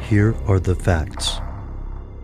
Here are the facts.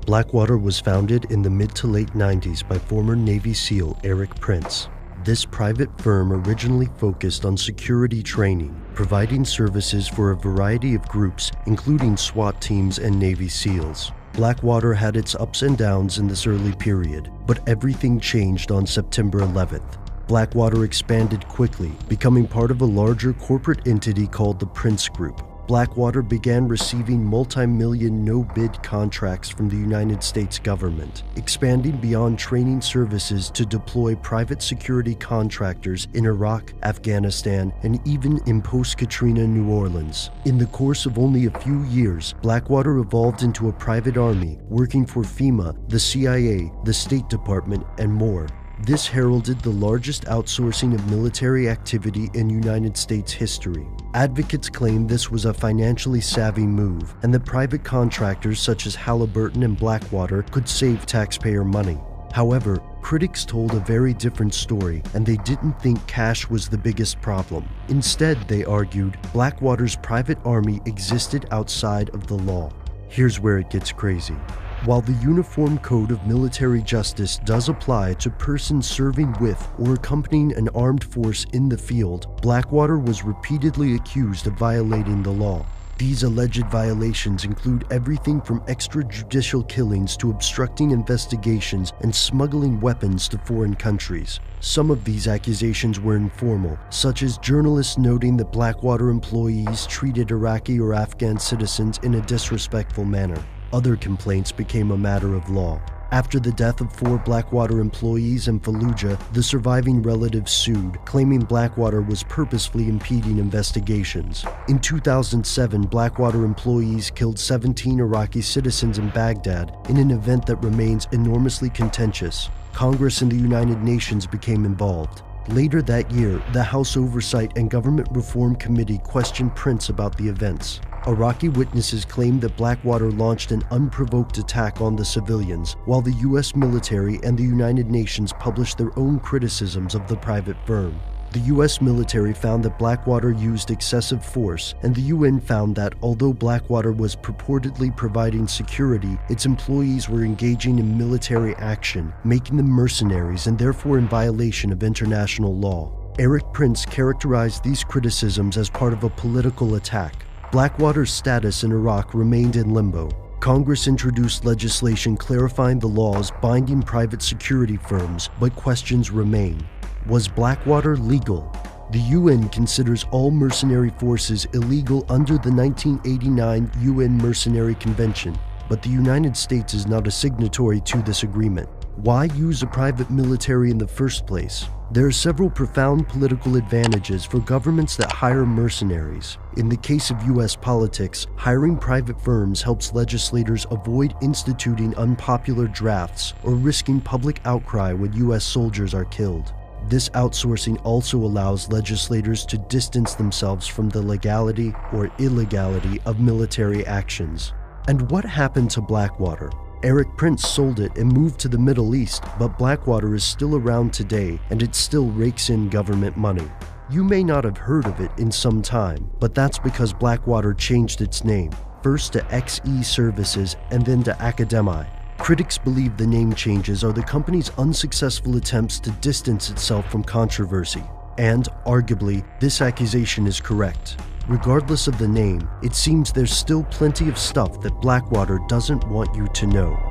Blackwater was founded in the mid to late 90s by former Navy SEAL Eric Prince. This private firm originally focused on security training, providing services for a variety of groups, including SWAT teams and Navy SEALs. Blackwater had its ups and downs in this early period, but everything changed on September 11th. Blackwater expanded quickly, becoming part of a larger corporate entity called the Prince Group. Blackwater began receiving multi-million no-bid contracts from the United States government, expanding beyond training services to deploy private security contractors in Iraq, Afghanistan, and even in post-Katrina New Orleans. In the course of only a few years, Blackwater evolved into a private army, working for FEMA, the CIA, the State Department, and more. This heralded the largest outsourcing of military activity in United States history. Advocates claim this was a financially savvy move, and that private contractors such as Halliburton and Blackwater could save taxpayer money. However, critics told a very different story, and they didn't think cash was the biggest problem. Instead, they argued, Blackwater's private army existed outside of the law. Here's where it gets crazy. While the Uniform Code of Military Justice does apply to persons serving with or accompanying an armed force in the field, Blackwater was repeatedly accused of violating the law. These alleged violations include everything from extrajudicial killings to obstructing investigations and smuggling weapons to foreign countries. Some of these accusations were informal, such as journalists noting that Blackwater employees treated Iraqi or Afghan citizens in a disrespectful manner. Other complaints became a matter of law. After the death of 4 Blackwater employees in Fallujah, the surviving relatives sued, claiming Blackwater was purposefully impeding investigations. In 2007, Blackwater employees killed 17 Iraqi citizens in Baghdad in an event that remains enormously contentious. Congress and the United Nations became involved. Later that year, the House Oversight and Government Reform Committee questioned Prince about the events. Iraqi witnesses claimed that Blackwater launched an unprovoked attack on the civilians, while the U.S. military and the United Nations published their own criticisms of the private firm. The U.S. military found that Blackwater used excessive force, and the UN found that although Blackwater was purportedly providing security, its employees were engaging in military action, making them mercenaries and therefore in violation of international law. Eric Prince characterized these criticisms as part of a political attack. Blackwater's status in Iraq remained in limbo. Congress introduced legislation clarifying the laws binding private security firms, but questions remain. Was Blackwater legal? The UN considers all mercenary forces illegal under the 1989 UN Mercenary Convention, but the United States is not a signatory to this agreement. Why use a private military in the first place? There are several profound political advantages for governments that hire mercenaries. In the case of U.S. politics, hiring private firms helps legislators avoid instituting unpopular drafts or risking public outcry when U.S. soldiers are killed. This outsourcing also allows legislators to distance themselves from the legality or illegality of military actions. And what happened to Blackwater? Eric Prince sold it and moved to the Middle East, but Blackwater is still around today and it still rakes in government money. You may not have heard of it in some time, but that's because Blackwater changed its name, first to XE Services and then to Academi. Critics believe the name changes are the company's unsuccessful attempts to distance itself from controversy. And, arguably, this accusation is correct. Regardless of the name, it seems there's still plenty of stuff that Blackwater doesn't want you to know.